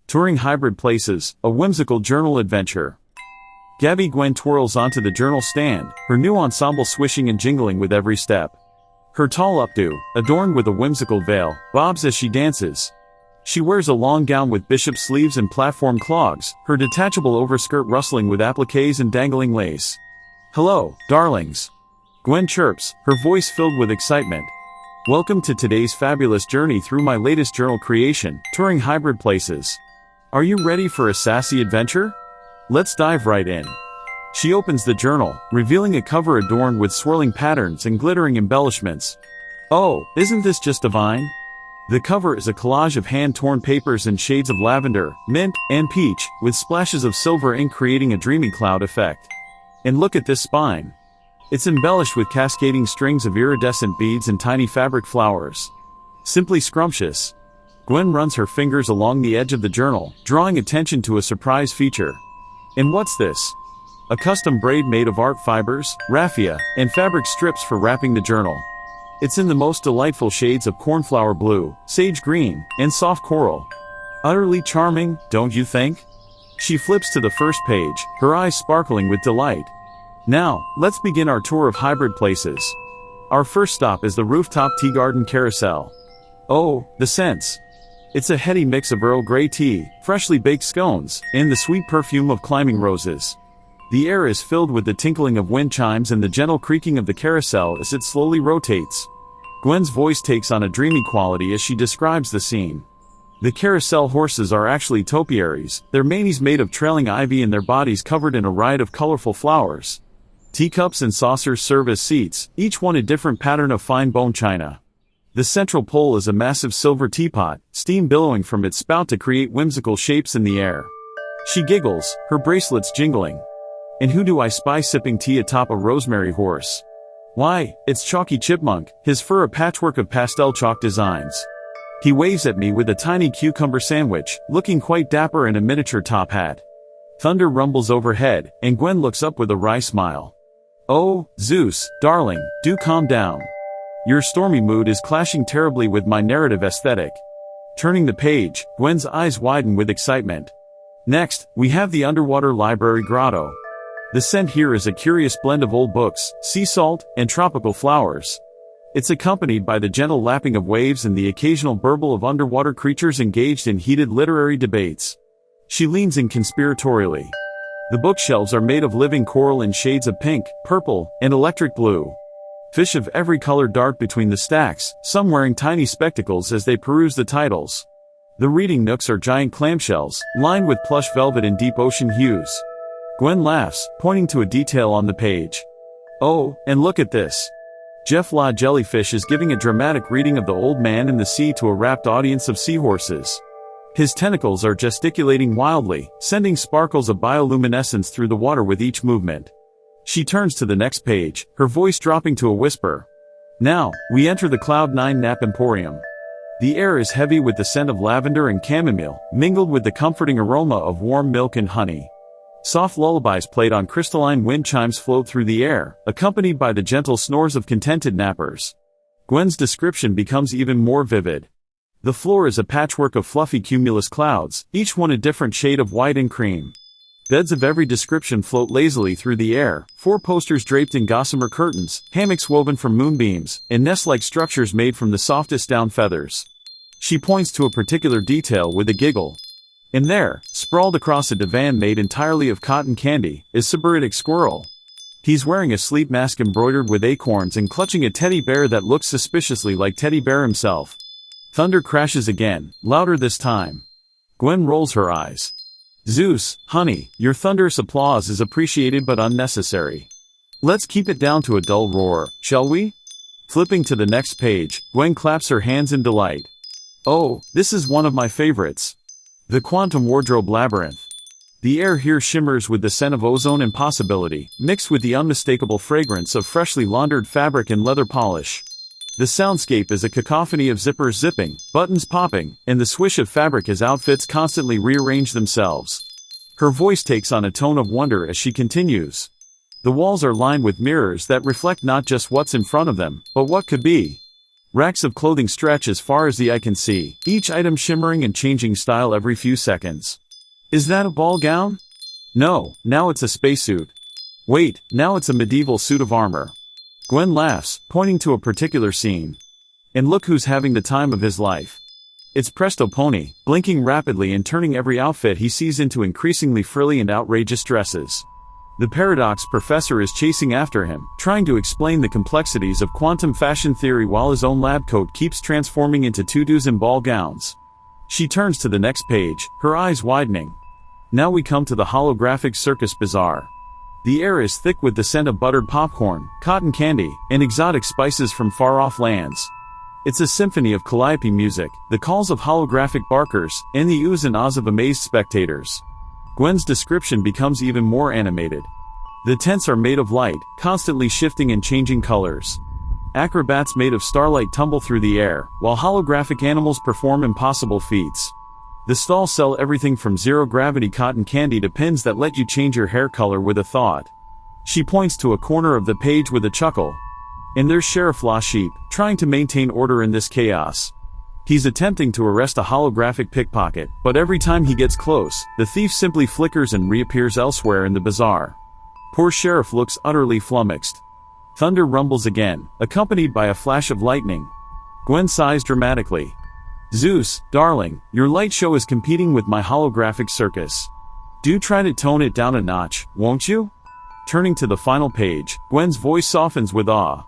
Touring Hybrid Places, a whimsical journal adventure. Gabby Gwen twirls onto the journal stand, her new ensemble swishing and jingling with every step. Her tall updo, adorned with a whimsical veil, bobs as she dances. She wears a long gown with bishop sleeves and platform clogs, her detachable overskirt rustling with appliques and dangling lace. "Hello, darlings," Gwen chirps, her voice filled with excitement. "Welcome to today's fabulous journey through my latest journal creation, Touring Hybrid Places. Are you ready for a sassy adventure? Let's dive right in." She opens the journal, revealing a cover adorned with swirling patterns and glittering embellishments. Oh, isn't this just divine? The cover is a collage of hand-torn papers in shades of lavender, mint, and peach, with splashes of silver ink creating a dreamy cloud effect. And look at this spine. It's embellished with cascading strings of iridescent beads and tiny fabric flowers. Simply scrumptious. Gwen runs her fingers along the edge of the journal, drawing attention to a surprise feature. And what's this? A custom braid made of art fibers, raffia, and fabric strips for wrapping the journal. It's in the most delightful shades of cornflower blue, sage green, and soft coral. Utterly charming, don't you think? She flips to the first page, her eyes sparkling with delight. Now, let's begin our tour of Hybrid Places. Our first stop is the rooftop tea garden carousel. Oh, the scents! It's a heady mix of Earl Grey tea, freshly baked scones, and the sweet perfume of climbing roses. The air is filled with the tinkling of wind chimes and the gentle creaking of the carousel as it slowly rotates. Gwen's voice takes on a dreamy quality as she describes the scene. The carousel horses are actually topiaries, their manes made of trailing ivy and their bodies covered in a riot of colorful flowers. Teacups and saucers serve as seats, each one a different pattern of fine bone china. The central pole is a massive silver teapot, steam billowing from its spout to create whimsical shapes in the air. She giggles, her bracelets jingling. And who do I spy sipping tea atop a rosemary horse? Why, it's Chalky Chipmunk, his fur a patchwork of pastel chalk designs. He waves at me with a tiny cucumber sandwich, looking quite dapper in a miniature top hat. Thunder rumbles overhead, and Gwen looks up with a wry smile. "Oh, Zeus, darling, do calm down. Your stormy mood is clashing terribly with my narrative aesthetic." Turning the page, Gwen's eyes widen with excitement. Next, we have the underwater library grotto. The scent here is a curious blend of old books, sea salt, and tropical flowers. It's accompanied by the gentle lapping of waves and the occasional burble of underwater creatures engaged in heated literary debates. She leans in conspiratorially. The bookshelves are made of living coral in shades of pink, purple, and electric blue. Fish of every color dart between the stacks, some wearing tiny spectacles as they peruse the titles. The reading nooks are giant clamshells, lined with plush velvet and deep ocean hues. Gwen laughs, pointing to a detail on the page. "Oh, and look at this. Jeff La Jellyfish is giving a dramatic reading of The Old Man in the Sea to a rapt audience of seahorses. His tentacles are gesticulating wildly, sending sparkles of bioluminescence through the water with each movement." She turns to the next page, her voice dropping to a whisper. Now, we enter the Cloud 9 Nap Emporium. The air is heavy with the scent of lavender and chamomile, mingled with the comforting aroma of warm milk and honey. Soft lullabies played on crystalline wind chimes float through the air, accompanied by the gentle snores of contented nappers. Gwen's description becomes even more vivid. The floor is a patchwork of fluffy cumulus clouds, each one a different shade of white and cream. Beds of every description float lazily through the air, 4 posters draped in gossamer curtains, hammocks woven from moonbeams, and nest-like structures made from the softest down feathers. She points to a particular detail with a giggle. And there, sprawled across a divan made entirely of cotton candy, is Sybaritic Squirrel. He's wearing a sleep mask embroidered with acorns and clutching a teddy bear that looks suspiciously like Teddy Bear himself. Thunder crashes again, louder this time. Gwen rolls her eyes. "Zeus, honey, your thunderous applause is appreciated but unnecessary. Let's keep it down to a dull roar, shall we?" Flipping to the next page, Gwen claps her hands in delight. "Oh, this is one of my favorites. The Quantum Wardrobe Labyrinth. The air here shimmers with the scent of ozone and possibility, mixed with the unmistakable fragrance of freshly laundered fabric and leather polish. The soundscape is a cacophony of zippers zipping, buttons popping, and the swish of fabric as outfits constantly rearrange themselves." Her voice takes on a tone of wonder as she continues. "The walls are lined with mirrors that reflect not just what's in front of them, but what could be. Racks of clothing stretch as far as the eye can see, each item shimmering and changing style every few seconds. Is that a ball gown? No, now it's a spacesuit. Wait, now it's a medieval suit of armor. Gwen laughs, pointing to a particular scene. And look who's having the time of his life. It's Presto Pony, blinking rapidly and turning every outfit he sees into increasingly frilly and outrageous dresses. The paradox professor is chasing after him, trying to explain the complexities of quantum fashion theory while his own lab coat keeps transforming into tutus and ball gowns. She turns to the next page, her eyes widening. Now we come to the holographic circus bazaar. The air is thick with the scent of buttered popcorn, cotton candy, and exotic spices from far-off lands. It's a symphony of calliope music, the calls of holographic barkers, and the oohs and ahs of amazed spectators. Gwen's description becomes even more animated. The tents are made of light, constantly shifting and changing colors. Acrobats made of starlight tumble through the air, while holographic animals perform impossible feats. The stalls sell everything from zero-gravity cotton candy to pins that let you change your hair color with a thought. She points to a corner of the page with a chuckle. And there's Sheriff La Sheep, trying to maintain order in this chaos. He's attempting to arrest a holographic pickpocket, but every time he gets close, the thief simply flickers and reappears elsewhere in the bazaar. Poor Sheriff looks utterly flummoxed. Thunder rumbles again, accompanied by a flash of lightning. Gwen sighs dramatically. Zeus, darling, your light show is competing with my holographic circus. Do try to tone it down a notch, won't you? Turning to the final page, Gwen's voice softens with awe.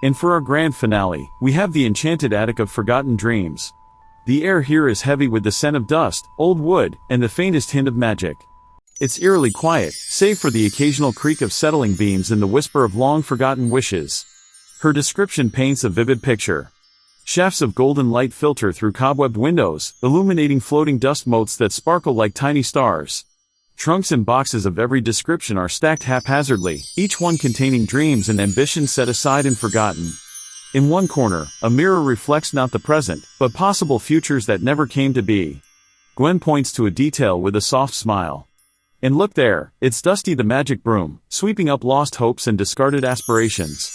And for our grand finale, we have the enchanted attic of forgotten dreams. The air here is heavy with the scent of dust, old wood, and the faintest hint of magic. It's eerily quiet, save for the occasional creak of settling beams and the whisper of long-forgotten wishes. Her description paints a vivid picture. Shafts of golden light filter through cobwebbed windows, illuminating floating dust motes that sparkle like tiny stars. Trunks and boxes of every description are stacked haphazardly, each one containing dreams and ambitions set aside and forgotten. In one corner, a mirror reflects not the present, but possible futures that never came to be. Gwen points to a detail with a soft smile. And look there, it's Dusty the magic broom, sweeping up lost hopes and discarded aspirations.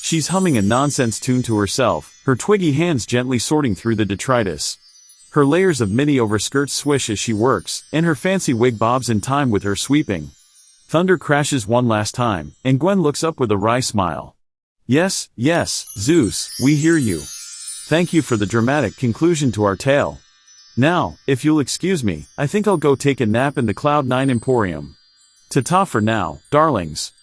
She's humming a nonsense tune to herself, her twiggy hands gently sorting through the detritus. Her layers of mini overskirts swish as she works, and her fancy wig bobs in time with her sweeping. Thunder crashes one last time, and Gwen looks up with a wry smile. Yes, yes, Zeus, we hear you. Thank you for the dramatic conclusion to our tale. Now, if you'll excuse me, I think I'll go take a nap in the Cloud9 Emporium. Ta-ta for now, darlings.